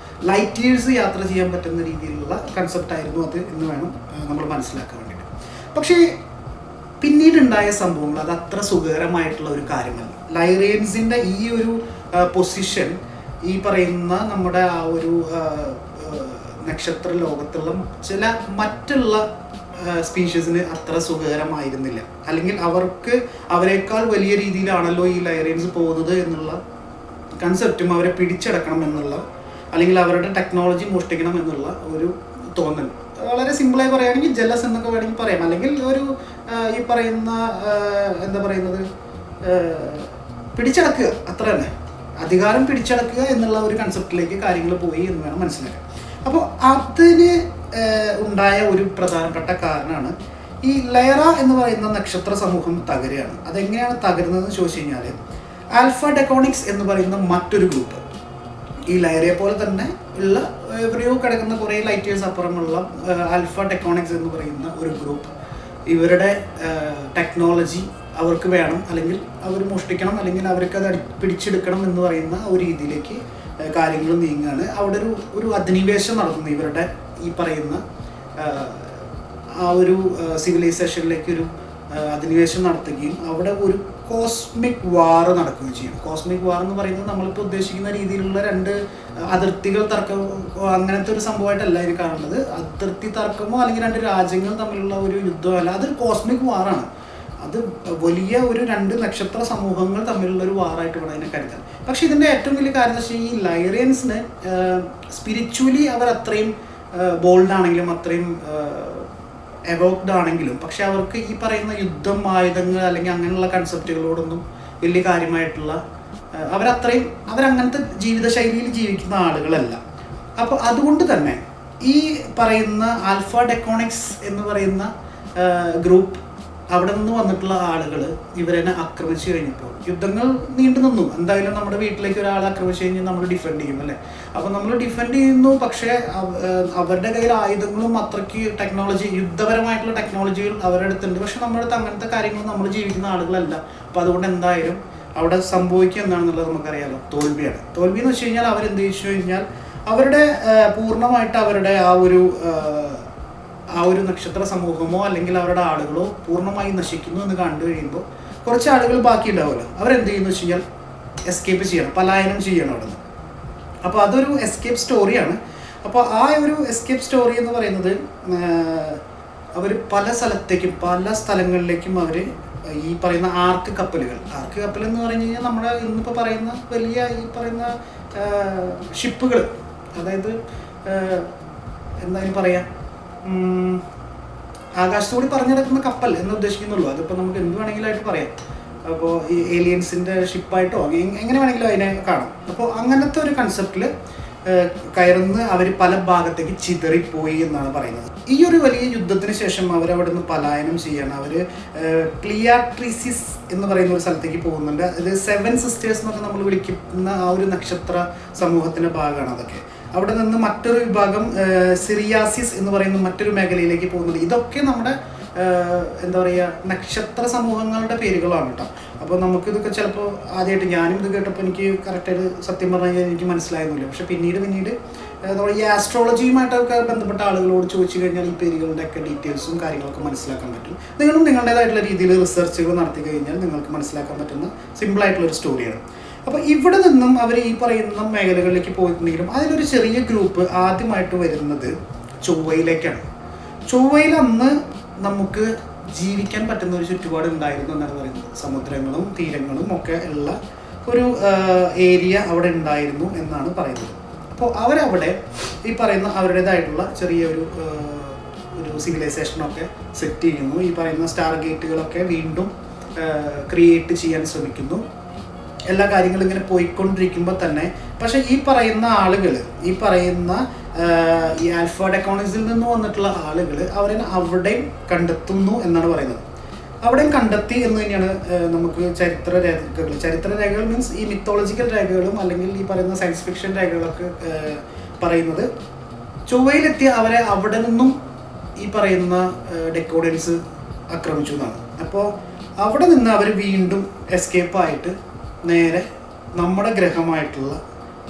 ലൈറ്റ് ഇയേഴ്സ് യാത്ര ചെയ്യാൻ പറ്റുന്ന രീതിയിലുള്ള കൺസെപ്റ്റായിരുന്നു അത് എന്ന് വേണം നമ്മൾ മനസ്സിലാക്കാൻ വേണ്ടിയിട്ട്. പക്ഷേ പിന്നീടുണ്ടായ സംഭവങ്ങൾ അത് അത്ര സുഖകരമായിട്ടുള്ള ഒരു കാര്യമല്ല. ലൈറിയൻസിൻ്റെ ഈ ഒരു പൊസിഷൻ ഈ പറയുന്ന നമ്മുടെ ആ ഒരു നക്ഷത്ര ലോകത്തുള്ള ചില മറ്റുള്ള സ്പീഷീസിന് അത്ര സുഖകരമായിരുന്നില്ല. അല്ലെങ്കിൽ അവരെക്കാൾ വലിയ രീതിയിലാണല്ലോ ഈ ലൈറിയൻസ് പോകുന്നത് എന്നുള്ള കൺസെപ്റ്റും അവരെ പിടിച്ചടക്കണം എന്നുള്ള, അല്ലെങ്കിൽ അവരുടെ ടെക്നോളജി മോഷ്ടിക്കണം എന്നുള്ള ഒരു തോന്നൽ, വളരെ സിമ്പിളായി പറയുകയാണെങ്കിൽ ജലസ് എന്നൊക്കെ വേണമെങ്കിൽ പറയാം. അല്ലെങ്കിൽ ഒരു ഈ പറയുന്ന എന്താ പറയുന്നത്, പിടിച്ചടക്കുക, അത്ര തന്നെ, അധികാരം പിടിച്ചടക്കുക എന്നുള്ള ഒരു കൺസെപ്റ്റിലേക്ക് കാര്യങ്ങൾ പോയി എന്ന് വേണം മനസ്സിലാക്കാൻ. അപ്പോൾ അതിന് ഉണ്ടായ ഒരു പ്രധാനപ്പെട്ട കാരണമാണ് ഈ ലൈറ എന്ന് പറയുന്ന നക്ഷത്ര സമൂഹം തകരുകയാണ്. അതെങ്ങനെയാണ് തകരുന്നതെന്ന് ചോദിച്ചു കഴിഞ്ഞാൽ, ആൽഫ ഡെക്കോണിക്സ് എന്ന് പറയുന്ന മറ്റൊരു ഗ്രൂപ്പ്, ഈ ലൈറയെ പോലെ തന്നെ ഉള്ള എവിടെയോ കിടക്കുന്ന കുറേ ലൈറ്റ് ഇയേഴ്സ് അപ്പുറമുള്ള ആൽഫ ഡെക്കോണിക്സ് എന്ന് പറയുന്ന ഒരു ഗ്രൂപ്പ്, ഇവരുടെ ടെക്നോളജി അവർക്ക് വേണം, അല്ലെങ്കിൽ അവർ മോഷ്ടിക്കണം, അല്ലെങ്കിൽ അവർക്ക് അത് പിടിച്ചെടുക്കണം എന്ന് പറയുന്ന ഒരു രീതിയിലേക്ക് കാര്യങ്ങൾ നീങ്ങുകയാണ്. അവിടെ ഒരു അധിനിവേശം നടത്തുന്നു, ഇവരുടെ ഈ പറയുന്ന ആ ഒരു സിവിലൈസേഷനിലേക്ക് ഒരു അധിനിവേശം നടത്തുകയും അവിടെ ഒരു കോസ്മിക് വാർ നടക്കുകയും ചെയ്യും. കോസ്മിക് വാർ എന്ന് പറയുന്നത് നമ്മളിപ്പോൾ ഉദ്ദേശിക്കുന്ന രീതിയിലുള്ള രണ്ട് അതിർത്തികൾ തർക്കം, അങ്ങനത്തെ ഒരു സംഭവമായിട്ടല്ല ഇതിന് കാണുന്നത്. അതിർത്തി തർക്കമോ അല്ലെങ്കിൽ രണ്ട് രാജ്യങ്ങൾ തമ്മിലുള്ള ഒരു യുദ്ധമല്ല, അതൊരു കോസ്മിക് വാറാണ്. അത് വലിയ ഒരു രണ്ട് നക്ഷത്ര സമൂഹങ്ങൾ തമ്മിലുള്ള ഒരു വാറായിട്ട് വേണം അതിനെ കരുതാൻ. പക്ഷെ ഇതിൻ്റെ ഏറ്റവും വലിയ കാര്യം എന്ന് വെച്ചാൽ, ഈ ലൈറിയൻസിന് സ്പിരിച്വലി അവർ അത്രയും ബോൾഡാണെങ്കിലും അത്രയും എവോക്ഡ് ആണെങ്കിലും, പക്ഷെ അവർക്ക് ഈ പറയുന്ന യുദ്ധം, ആയുധങ്ങൾ അല്ലെങ്കിൽ അങ്ങനെയുള്ള കൺസെപ്റ്റുകളോടൊന്നും വലിയ കാര്യമായിട്ടുള്ള, അവരങ്ങനത്തെ ജീവിതശൈലിയിൽ ജീവിക്കുന്ന ആളുകളല്ല. അപ്പോൾ അതുകൊണ്ട് തന്നെ ഈ പറയുന്ന ആൽഫ ഡെക്കോണിക്സ് എന്ന് പറയുന്ന ഗ്രൂപ്പ്, അവിടെ നിന്ന് വന്നിട്ടുള്ള ആളുകൾ ഇവരെന്നെ ആക്രമിച്ചു കഴിഞ്ഞപ്പോൾ യുദ്ധങ്ങൾ നീണ്ടു നിന്നു. എന്തായാലും നമ്മുടെ വീട്ടിലേക്ക് ഒരാളെ ആക്രമിച്ചു കഴിഞ്ഞാൽ നമ്മൾ ഡിഫെൻഡ് ചെയ്യും അല്ലേ? അപ്പോൾ നമ്മൾ ഡിഫെൻഡ് ചെയ്യുന്നു. പക്ഷേ അവരുടെ കയ്യിൽ ആയുധങ്ങളും അത്രയ്ക്ക് ടെക്നോളജി, യുദ്ധപരമായിട്ടുള്ള ടെക്നോളജികൾ അവരുടെ അടുത്തുണ്ട്. പക്ഷെ നമ്മുടെ അടുത്ത് അങ്ങനത്തെ കാര്യങ്ങൾ നമ്മൾ ജീവിക്കുന്ന ആളുകളല്ല. അപ്പോൾ അതുകൊണ്ട് എന്തായാലും അവിടെ സംഭവിക്കുക എന്താണെന്നുള്ളത് നമുക്കറിയാലോ, തോൽവിയാണ്. തോൽവി എന്ന് വെച്ച് കഴിഞ്ഞാൽ അവരെന്ത് ചോദിച്ചു കഴിഞ്ഞാൽ, അവരുടെ പൂർണ്ണമായിട്ട് അവരുടെ ആ ഒരു നക്ഷത്ര സമൂഹമോ അല്ലെങ്കിൽ അവരുടെ ആളുകളോ പൂർണ്ണമായി നശിക്കുന്നു എന്ന് കണ്ടു കഴിയുമ്പോൾ കുറച്ച് ആളുകൾ ബാക്കി ഉണ്ടാവുമല്ലോ, അവരെന്ത് ചെയ്യുന്നു വെച്ച് കഴിഞ്ഞാൽ എസ്കേപ്പ് ചെയ്യണം, പലായനം ചെയ്യണം അവിടെ നിന്ന്. അപ്പോൾ അതൊരു എസ്കേപ്പ് സ്റ്റോറിയാണ്. അപ്പോൾ ആ ഒരു എസ്കേപ്പ് സ്റ്റോറി എന്ന് പറയുന്നത്, അവർ പല സ്ഥലങ്ങളിലേക്കും അവർ ഈ പറയുന്ന ആർക്ക് കപ്പൽ എന്ന് പറഞ്ഞു കഴിഞ്ഞാൽ നമ്മുടെ ഇന്നിപ്പോൾ പറയുന്ന വലിയ ഈ പറയുന്ന ഷിപ്പുകൾ, അതായത് എന്തായാലും പറയാം, ആകാശത്തോടി പറഞ്ഞു നടക്കുന്ന കപ്പൽ എന്ന് ഉദ്ദേശിക്കുന്നുള്ളൂ. അതിപ്പോൾ നമുക്ക് എന്ത് വേണമെങ്കിലായിട്ട് പറയാം. അപ്പോൾ ഈ ഏലിയൻസിൻ്റെ ഷിപ്പായിട്ടോ എങ്ങനെ വേണമെങ്കിലും അതിനെ കാണാം. അപ്പോൾ അങ്ങനത്തെ ഒരു കൺസെപ്റ്റിൽ കയറുന്ന അവർ പല ഭാഗത്തേക്ക് ചിതറിപ്പോയി എന്നാണ് പറയുന്നത്. ഈ ഒരു വലിയ യുദ്ധത്തിന് ശേഷം അവരവിടെ നിന്ന് പലായനം ചെയ്യണം. അവർ പ്ലിയാട്രിസിസ് എന്ന് പറയുന്ന ഒരു സ്ഥലത്തേക്ക് പോകുന്നുണ്ട്. ഇത് 7 സിസ്റ്റേഴ്സ് എന്നൊക്കെ നമ്മൾ വിളിക്കുന്ന ആ ഒരു നക്ഷത്ര സമൂഹത്തിൻ്റെ ഭാഗമാണ് അതൊക്കെ. അവിടെ നിന്ന് മറ്റൊരു വിഭാഗം സിറിയാസിസ് എന്ന് പറയുന്ന മറ്റൊരു മേഖലയിലേക്ക് പോകുന്നുണ്ട്. ഇതൊക്കെ നമ്മുടെ എന്താ പറയുക, നക്ഷത്ര സമൂഹങ്ങളുടെ പേരുകളാണ് കേട്ടോ. അപ്പോൾ നമുക്കിതൊക്കെ ചിലപ്പോൾ ആദ്യമായിട്ട് ഞാനും ഇത് കേട്ടപ്പോൾ എനിക്ക് കറക്റ്റായിട്ട് സത്യം പറഞ്ഞു കഴിഞ്ഞാൽ എനിക്ക് മനസ്സിലായിരുന്നില്ല. പക്ഷെ പിന്നീട് എന്താ പറയുക, ഈ ആസ്ട്രോളജിയുമായിട്ടൊക്കെ ബന്ധപ്പെട്ട ആളുകളോട് ചോദിച്ചു കഴിഞ്ഞാൽ ഈ പേരുകളുടെയൊക്കെ ഡീറ്റെയിൽസും കാര്യങ്ങളൊക്കെ മനസ്സിലാക്കാൻ പറ്റും. നിങ്ങളും നിങ്ങളുടേതായിട്ടുള്ള രീതിയിൽ റിസർച്ചുകൾ നടത്തി കഴിഞ്ഞാൽ നിങ്ങൾക്ക് മനസ്സിലാക്കാൻ പറ്റുന്ന സിമ്പിളായിട്ടുള്ളൊരു സ്റ്റോറിയാണ്. അപ്പോൾ ഇവിടെ നിന്നും അവർ ഈ പറയുന്ന മേഖലകളിലേക്ക് പോയിട്ടുണ്ടെങ്കിലും അതിലൊരു ചെറിയ ഗ്രൂപ്പ് ആദ്യമായിട്ട് വരുന്നത് ചൊവ്വയിലേക്കാണ്. ചൊവ്വയിൽ അന്ന് നമുക്ക് ജീവിക്കാൻ പറ്റുന്ന ഒരു ചുറ്റുപാട് ഉണ്ടായിരുന്നു എന്നാണ് പറയുന്നത്. സമുദ്രങ്ങളും തീരങ്ങളും ഒക്കെ ഉള്ള ഒരു ഏരിയ അവിടെ ഉണ്ടായിരുന്നു എന്നാണ് പറയുന്നത്. അപ്പോൾ അവരവിടെ ഈ പറയുന്ന അവരുടേതായിട്ടുള്ള ചെറിയൊരു സിവിലൈസേഷനൊക്കെ സെറ്റ് ചെയ്യുന്നു. ഈ പറയുന്ന സ്റ്റാർ ഗേറ്റുകളൊക്കെ വീണ്ടും ക്രിയേറ്റ് ചെയ്യാൻ ശ്രമിക്കുന്നു. എല്ലാ കാര്യങ്ങളും ഇങ്ങനെ പോയിക്കൊണ്ടിരിക്കുമ്പോൾ തന്നെ, പക്ഷേ ഈ പറയുന്ന ആളുകൾ, ഈ പറയുന്ന ഈ ആൽഫ ഡെക്കോണിക്സിൽ നിന്ന് വന്നിട്ടുള്ള ആളുകൾ അവരെ അവിടെയും കണ്ടെത്തുന്നു എന്നാണ് പറയുന്നത്. അവിടെയും കണ്ടെത്തി എന്ന് തന്നെയാണ് നമുക്ക് ചരിത്ര രേഖകൾ മീൻസ് ഈ മിത്തോളജിക്കൽ രേഖകളും അല്ലെങ്കിൽ ഈ പറയുന്ന സയൻസ് ഫിക്ഷൻ രേഖകളൊക്കെ പറയുന്നത്. ചൊവ്വയിലെത്തിയ അവരെ അവിടെ നിന്നും ഈ പറയുന്ന ഡെക്കോഡൻസ് ആക്രമിച്ചു എന്നാണ്. അപ്പോൾ അവിടെ നിന്ന് അവർ വീണ്ടും എസ്കേപ്പായിട്ട് നേരെ നമ്മുടെ ഗ്രഹമായിട്ടുള്ള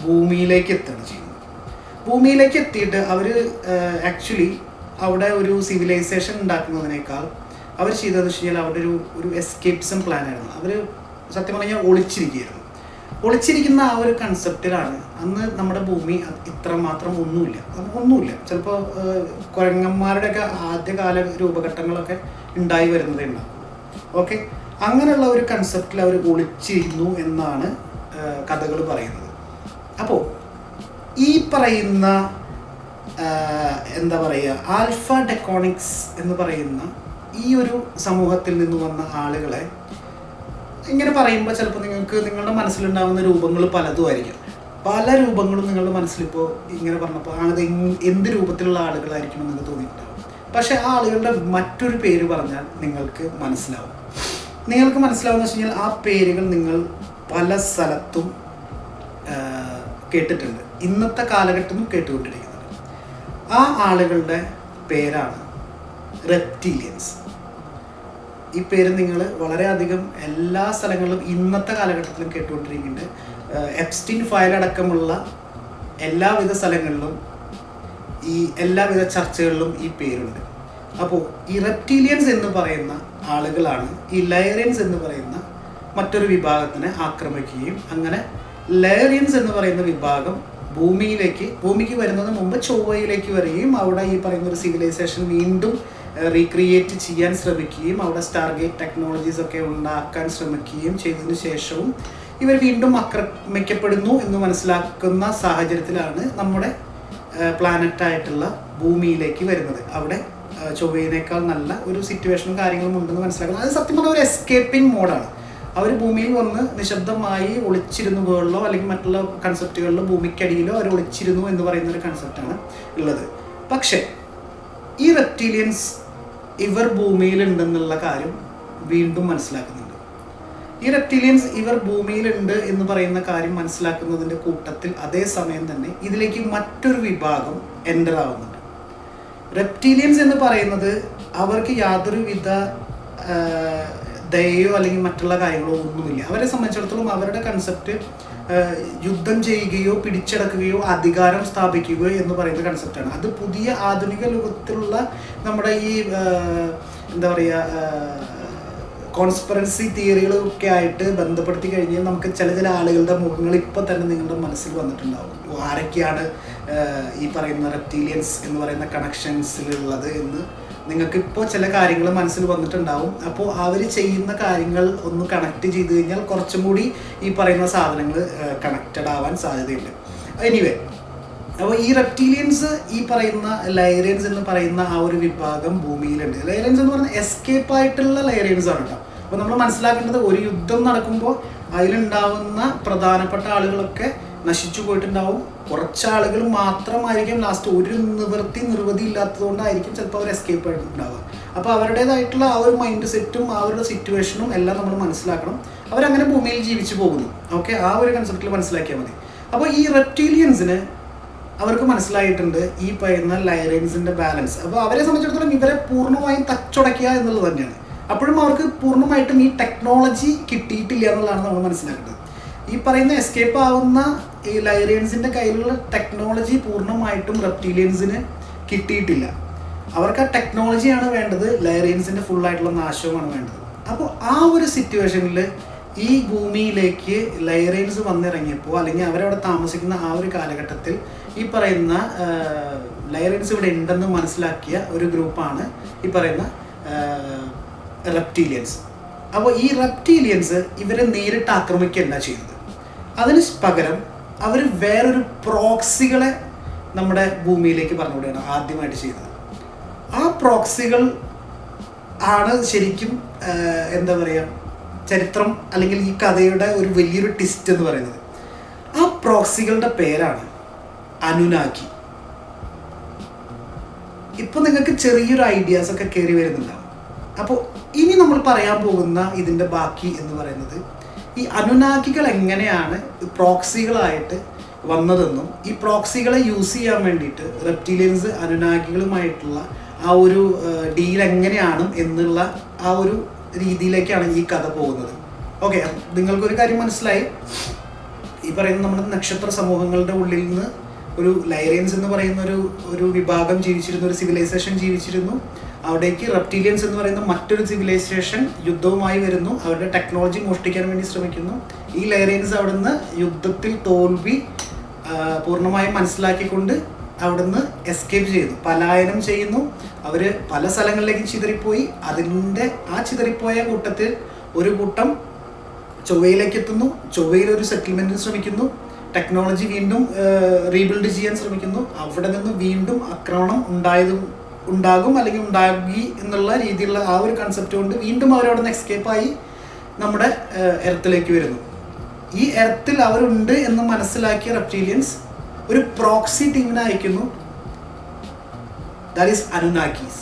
ഭൂമിയിലേക്ക് എത്തുകയാണ് ചെയ്യുന്നത്. ഭൂമിയിലേക്ക് എത്തിയിട്ട് അവർ ആക്ച്വലി അവിടെ ഒരു സിവിലൈസേഷൻ ഉണ്ടാക്കുന്നതിനേക്കാൾ അവർ ചെയ്തതെന്ന് വെച്ച് കഴിഞ്ഞാൽ അവിടെ ഒരു എസ്കേപ്പിസം പ്ലാനായിരുന്നു. അവർ സത്യം പറഞ്ഞാൽ ഒളിച്ചിരിക്കുകയായിരുന്നു. ഒളിച്ചിരിക്കുന്ന ആ ഒരു കൺസെപ്റ്റിലാണ് അന്ന് നമ്മുടെ ഭൂമി ഇത്രമാത്രം ഒന്നുമില്ല. ചിലപ്പോൾ കുരങ്ങന്മാരുടെയൊക്കെ ആദ്യകാല രൂപഘട്ടങ്ങളൊക്കെ ഉണ്ടായി വരുന്നതേ ഉണ്ടാവും. ഓക്കെ, അങ്ങനെയുള്ള ഒരു കൺസെപ്റ്റിൽ അവർ ഒളിച്ചിരുന്നു എന്നാണ് കഥകൾ പറയുന്നത്. അപ്പോൾ ഈ പറയുന്ന എന്താ പറയുക, ആൽഫ ഡെക്കോണിക്സ് എന്ന് പറയുന്ന ഈ ഒരു സമൂഹത്തിൽ നിന്ന് വന്ന ആളുകളെ ഇങ്ങനെ പറയുമ്പോൾ ചിലപ്പോൾ നിങ്ങളുടെ മനസ്സിലുണ്ടാകുന്ന രൂപങ്ങൾ പലതും ആയിരിക്കും. പല രൂപങ്ങളും നിങ്ങളുടെ മനസ്സിലിപ്പോൾ ഇങ്ങനെ പറഞ്ഞപ്പോൾ അത് എന്ത് രൂപത്തിലുള്ള ആളുകളായിരിക്കും എന്ന് തോന്നിയിട്ടുണ്ടാവും. പക്ഷേ ആ ആളുകളുടെ മറ്റൊരു പേര് പറഞ്ഞാൽ നിങ്ങൾക്ക് മനസ്സിലാവുമെന്ന് വെച്ച് കഴിഞ്ഞാൽ ആ പേരുകൾ നിങ്ങൾ പല സ്ഥലത്തും കേട്ടിട്ടുണ്ട്, ഇന്നത്തെ കാലഘട്ടവും കേട്ടുകൊണ്ടിരിക്കുന്നുണ്ട്. ആ ആളുകളുടെ പേരാണ് റെപ്റ്റീലിയൻസ്. ഈ പേര് നിങ്ങൾ വളരെയധികം എല്ലാ സ്ഥലങ്ങളിലും ഇന്നത്തെ കാലഘട്ടത്തിലും കേട്ടുകൊണ്ടിരിക്കുന്നുണ്ട്. എപ്സ്റ്റീൻ ഫയൽ അടക്കമുള്ള എല്ലാവിധ സ്ഥലങ്ങളിലും ഈ എല്ലാവിധ ചർച്ചകളിലും ഈ പേരുണ്ട്. അപ്പോൾ ഈ റെപ്റ്റീലിയൻസ് എന്ന് പറയുന്ന ആളുകളാണ് ഈ ലയറിയൻസ് എന്ന് പറയുന്ന മറ്റൊരു വിഭാഗത്തിനെ ആക്രമിക്കുകയും അങ്ങനെ ലയറിയൻസ് എന്ന് പറയുന്ന വിഭാഗം ഭൂമിക്ക് വരുന്നതിന് മുമ്പ് ചൊവ്വയിലേക്ക് വരികയും അവിടെ ഈ പറയുന്ന ഒരു സിവിലൈസേഷൻ വീണ്ടും റീക്രിയേറ്റ് ചെയ്യാൻ ശ്രമിക്കുകയും അവിടെ സ്റ്റാർഗേറ്റ് ടെക്നോളജീസ് ഒക്കെ ഉണ്ടാക്കാൻ ശ്രമിക്കുകയും ചെയ്തതിന് ശേഷവും ഇവർ വീണ്ടും ആക്രമിക്കപ്പെടുന്നു എന്ന് മനസ്സിലാക്കുന്ന സാഹചര്യത്തിലാണ് നമ്മുടെ പ്ലാനറ്റായിട്ടുള്ള ഭൂമിയിലേക്ക് വരുന്നത്. അവിടെ ചൊവ്വയിനേക്കാൾ നല്ല ഒരു സിറ്റുവേഷനും കാര്യങ്ങളും ഉണ്ടെന്ന് മനസ്സിലാക്കുന്നത്. അത് സത്യം പറഞ്ഞാൽ ഒരു എസ്കേപ്പിംഗ് മോഡാണ്. അവർ ഭൂമിയിൽ വന്ന് നിശബ്ദമായി ഒളിച്ചിരുന്നു പോലുള്ള അല്ലെങ്കിൽ മറ്റുള്ള കൺസെപ്റ്റുകളിലോ ഭൂമിക്കടിയിലോ അവർ ഒളിച്ചിരുന്നു എന്ന് പറയുന്ന ഒരു കൺസെപ്റ്റാണ് ഉള്ളത്. പക്ഷേ ഈ റെപ്റ്റീലിയൻസ് ഇവർ ഭൂമിയിലുണ്ടെന്നുള്ള കാര്യം വീണ്ടും മനസ്സിലാക്കുന്നുണ്ട്. ഈ റെപ്റ്റീലിയൻസ് ഇവർ ഭൂമിയിലുണ്ട് എന്ന് പറയുന്ന കാര്യം മനസ്സിലാക്കുന്നതിൻ്റെ കൂട്ടത്തിൽ അതേസമയം തന്നെ ഇതിലേക്ക് മറ്റൊരു വിഭാഗം എൻ്റർ ആവുന്നുണ്ട്. റെപ്റ്റീലിയൻസ് എന്ന് പറയുന്നത് അവർക്ക് യാതൊരുവിധ ദയയോ അല്ലെങ്കിൽ മറ്റുള്ള കാര്യങ്ങളോ ഒന്നുമില്ല. അവരെ സംബന്ധിച്ചിടത്തോളം അവരുടെ കൺസെപ്റ്റ് യുദ്ധം ചെയ്യുകയോ പിടിച്ചടക്കുകയോ അധികാരം സ്ഥാപിക്കുകയോ എന്ന് പറയുന്ന കൺസെപ്റ്റാണ്. അത് പുതിയ ആധുനിക ലോകത്തിലുള്ള നമ്മുടെ ഈ എന്താ പറയുക കോൺസ്പിറസി തിയറികളൊക്കെ ആയിട്ട് ബന്ധപ്പെടുത്തി കഴിഞ്ഞാൽ നമുക്ക് ചില ആളുകളുടെ മുഖങ്ങൾ ഇപ്പോൾ തന്നെ നിങ്ങളുടെ മനസ്സിൽ വന്നിട്ടുണ്ടാവും. ആരൊക്കെയാണ് ഈ പറയുന്ന റെപ്റ്റീലിയൻസ് എന്ന് പറയുന്ന കണക്ഷൻസിലുള്ളത് എന്ന് നിങ്ങൾക്കിപ്പോൾ ചില കാര്യങ്ങൾ മനസ്സിൽ വന്നിട്ടുണ്ടാവും. അപ്പോൾ അവർ ചെയ്യുന്ന കാര്യങ്ങൾ ഒന്ന് കണക്ട് ചെയ്ത് കഴിഞ്ഞാൽ കുറച്ചും കൂടി ഈ പറയുന്ന സാധനങ്ങൾ കണക്റ്റഡ് ആവാൻ സാധ്യതയുണ്ട്. എനിവേ, അപ്പോൾ ഈ റെപ്റ്റീലിയൻസ് ഈ പറയുന്ന ലയറിയൻസ് എന്ന് പറയുന്ന ആ ഒരു വിഭാഗം ഭൂമിയിലുണ്ട്. ലയറിയൻസ് എന്ന് പറഞ്ഞാൽ എസ്കേപ്പായിട്ടുള്ള ലയറിയൻസ് ആണ് കേട്ടോ. അപ്പോൾ നമ്മൾ മനസ്സിലാക്കേണ്ടത് ഒരു യുദ്ധം നടക്കുമ്പോൾ അതിലുണ്ടാവുന്ന പ്രധാനപ്പെട്ട ആളുകളൊക്കെ നശിച്ചു പോയിട്ടുണ്ടാവും. കുറച്ചാളുകൾ മാത്രമായിരിക്കും ലാസ്റ്റ് ഒരു നിർവൃതി ഇല്ലാത്തതുകൊണ്ടായിരിക്കും ചിലപ്പോൾ അവർ എസ്കേപ്പ് ആയിട്ടുണ്ടാവുക. അപ്പോൾ അവരുടേതായിട്ടുള്ള ആ ഒരു മൈൻഡ് സെറ്റും ആ ഒരു സിറ്റുവേഷനും എല്ലാം നമ്മൾ മനസ്സിലാക്കണം. അവരങ്ങനെ ഭൂമിയിൽ ജീവിച്ചു പോകുന്നു. ഓക്കെ, ആ ഒരു കൺസെപ്റ്റിൽ മനസ്സിലാക്കിയാൽ മതി. അപ്പോൾ ഈ റെപ്റ്റീലിയൻസിന് അവർക്ക് മനസ്സിലായിട്ടുണ്ട് ഈ പറയുന്ന ലയറിയൻസിൻ്റെ ബാലൻസ്. അപ്പോൾ അവരെ സംബന്ധിച്ചിടത്തോളം ഇവരെ പൂർണ്ണമായും തച്ചുടയ്ക്കുക എന്നുള്ളത് തന്നെയാണ്. അപ്പോഴും അവർക്ക് പൂർണ്ണമായിട്ടും ഈ ടെക്നോളജി കിട്ടിയിട്ടില്ല എന്നുള്ളതാണ് നമ്മൾ മനസ്സിലാക്കേണ്ടത്. ഈ പറയുന്ന എസ്കേപ്പ് ആവുന്ന ഈ ലയറിയൻസിൻ്റെ കയ്യിലുള്ള ടെക്നോളജി പൂർണ്ണമായിട്ടും റെപ്റ്റീലിയൻസിന് കിട്ടിയിട്ടില്ല. അവർക്ക് ആ ടെക്നോളജിയാണ് വേണ്ടത്, ലയറിയൻസിൻ്റെ ഫുള്ളായിട്ടുള്ള നാശവുമാണ് വേണ്ടത്. അപ്പോൾ ആ ഒരു സിറ്റുവേഷനിൽ ഈ ഭൂമിയിലേക്ക് ലയറിയൻസ് വന്നിറങ്ങിയപ്പോൾ അല്ലെങ്കിൽ അവരവിടെ താമസിക്കുന്ന ആ ഒരു കാലഘട്ടത്തിൽ ഈ പറയുന്ന ലയറിയൻസ് ഇവിടെ ഉണ്ടെന്ന് മനസ്സിലാക്കിയ ഒരു ഗ്രൂപ്പാണ് ഈ പറയുന്ന റെപ്റ്റീലിയൻസ്. അപ്പോൾ ഈ റെപ്റ്റീലിയൻസ് ഇവരെ നേരിട്ട് ആക്രമിക്കുകയല്ല ചെയ്തത്. അതിന് പകരം അവർ വേറൊരു പ്രോക്സികളെ നമ്മുടെ ഭൂമിയിലേക്ക് പറഞ്ഞുകൂടെയാണ് ആദ്യമായിട്ട് ചെയ്തത്. ആ പ്രോക്സികൾ ആണ് ശരിക്കും എന്താ പറയുക ചരിത്രം അല്ലെങ്കിൽ ഈ കഥയുടെ ഒരു വലിയൊരു ട്വിസ്റ്റ് എന്ന് പറയുന്നത്. ആ പ്രോക്സികളുടെ പേരാണ് അനുനാക്കി. ഇപ്പോൾ നിങ്ങൾക്ക് ചെറിയൊരു ഐഡിയാസ് ഒക്കെ കയറി വരുന്നുണ്ടാവും. അപ്പോൾ ഇനി നമ്മൾ പറയാൻ പോകുന്ന ഇതിൻ്റെ ബാക്കി എന്ന് പറയുന്നത് ഈ അനുനാക്കികൾ എങ്ങനെയാണ് പ്രോക്സികളായിട്ട് വന്നതെന്നും ഈ പ്രോക്സികളെ യൂസ് ചെയ്യാൻ വേണ്ടിയിട്ട് റെപ്റ്റീലിയൻസ് അനുനാക്കികളുമായിട്ടുള്ള ആ ഒരു ഡീൽ എങ്ങനെയാണ് എന്നുള്ള ആ ഒരു രീതിയിലേക്കാണ് ഈ കഥ പോകുന്നത്. ഓക്കെ, നിങ്ങൾക്കൊരു കാര്യം മനസ്സിലായി. ഈ പറയുന്ന നമ്മുടെ നക്ഷത്ര സമൂഹങ്ങളുടെ ഉള്ളിൽ നിന്ന് ഒരു ലയറിയൻസ് എന്ന് പറയുന്ന ഒരു വിഭാഗം ജീവിച്ചിരുന്നു, ഒരു സിവിലൈസേഷൻ ജീവിച്ചിരുന്നു. അവിടേക്ക് റെപ്റ്റീലിയൻസ് എന്ന് പറയുന്ന മറ്റൊരു സിവിലൈസേഷൻ യുദ്ധവുമായി വരുന്നു. അവരുടെ ടെക്നോളജി മോഷ്ടിക്കാൻ വേണ്ടി ശ്രമിക്കുന്നു. ഈ ലൈറേൻസ് അവിടുന്ന് യുദ്ധത്തിൽ തോൽവി പൂർണ്ണമായും മനസ്സിലാക്കിക്കൊണ്ട് അവിടുന്ന് എസ്കേപ്പ് ചെയ്തു, പലായനം ചെയ്യുന്നു. അവർ പല സ്ഥലങ്ങളിലേക്ക് ചിതറിപ്പോയി. അതിൻ്റെ ആ ചിതറിപ്പോയ കൂട്ടത്തിൽ ഒരു കൂട്ടം ചൊവ്വയിലേക്ക് എത്തുന്നു. ചൊവ്വയിൽ ഒരു സെറ്റിൽമെൻറ്റിന് ശ്രമിക്കുന്നു. ടെക്നോളജി വീണ്ടും റീബിൽഡ് ചെയ്യാൻ ശ്രമിക്കുന്നു. അവിടെ നിന്ന് വീണ്ടും ആക്രമണം ഉണ്ടാകും അല്ലെങ്കിൽ ഉണ്ടാകി എന്നുള്ള രീതിയിലുള്ള ആ ഒരു കൺസെപ്റ്റ് കൊണ്ട് വീണ്ടും അവരവിടെ നിന്ന് എസ്കേപ്പായി നമ്മുടെ എർത്തിലേക്ക് വരുന്നു. ഈ എർത്തിൽ അവരുണ്ട് എന്ന് മനസ്സിലാക്കിയ റെപ്റ്റീലിയൻസ് ഒരു പ്രോക്സി ടീമിനെ അയക്കുന്നു. ദാറ്റ് ഈസ് അനുനാഗീസ്.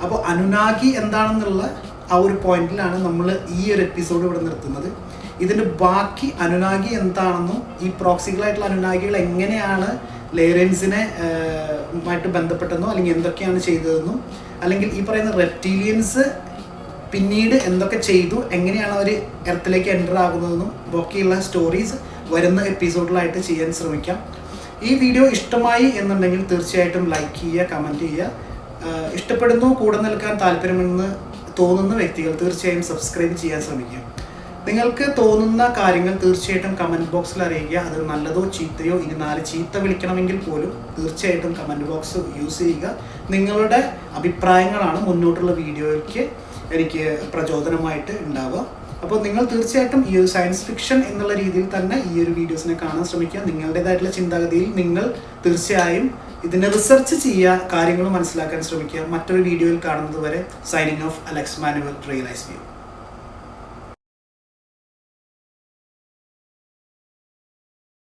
അപ്പോൾ അനുനാഗി എന്താണെന്നുള്ള ആ ഒരു പോയിന്റിലാണ് നമ്മൾ ഈ ഒരു എപ്പിസോഡ് ഇവിടെ നിർത്തുന്നത്. ഇതിൻ്റെ ബാക്കി അനുനാഗി എന്താണെന്നും ഈ പ്രോക്സികളായിട്ടുള്ള അനുനാഗികൾ എങ്ങനെയാണ് ലേറൻസിനെ ആയിട്ട് ബന്ധപ്പെട്ടെന്നോ അല്ലെങ്കിൽ എന്തൊക്കെയാണ് ചെയ്തതെന്നും അല്ലെങ്കിൽ ഈ പറയുന്ന റെപ്റ്റീലിയൻസ് പിന്നീട് എന്തൊക്കെ ചെയ്തു, എങ്ങനെയാണ് അവർ എർത്തിലേക്ക് എൻ്റർ ആകുന്നതെന്നും ബാക്കിയുള്ള സ്റ്റോറീസ് വരുന്ന എപ്പിസോഡിലായിട്ട് ചെയ്യാൻ ശ്രമിക്കാം. ഈ വീഡിയോ ഇഷ്ടമായി എന്നുണ്ടെങ്കിൽ തീർച്ചയായിട്ടും ലൈക്ക് ചെയ്യുക, കമൻറ്റ് ചെയ്യുക. ഇഷ്ടപ്പെടുന്നു, കൂടെ നിൽക്കാൻ താല്പര്യമെന്ന് തോന്നുന്ന വ്യക്തികൾ തീർച്ചയായും സബ്സ്ക്രൈബ് ചെയ്യാൻ ശ്രമിക്കുക. നിങ്ങൾക്ക് തോന്നുന്ന കാര്യങ്ങൾ തീർച്ചയായിട്ടും കമൻറ്റ് ബോക്സിൽ അറിയിക്കുക. അത് നല്ലതോ ചീത്തയോ, ഇനി 4 ചീത്ത വിളിക്കണമെങ്കിൽ പോലും തീർച്ചയായിട്ടും കമൻറ്റ് ബോക്സ് യൂസ് ചെയ്യുക. നിങ്ങളുടെ അഭിപ്രായങ്ങളാണ് മുന്നോട്ടുള്ള വീഡിയോയ്ക്ക് എനിക്ക് പ്രചോദനമായിട്ട് ഉണ്ടാവുക. അപ്പോൾ നിങ്ങൾ തീർച്ചയായിട്ടും ഈ ഒരു സയൻസ് ഫിക്ഷൻ എന്നുള്ള രീതിയിൽ തന്നെ ഈ ഒരു വീഡിയോസിനെ കാണാൻ ശ്രമിക്കുക. നിങ്ങളുടേതായിട്ടുള്ള ചിന്താഗതിയിൽ നിങ്ങൾ തീർച്ചയായും ഇതിനെ റിസർച്ച് ചെയ്യുക, കാര്യങ്ങൾ മനസ്സിലാക്കാൻ ശ്രമിക്കുക. മറ്റൊരു വീഡിയോയിൽ കാണുന്നത് വരെ signing off, Alex Manuel, realise view.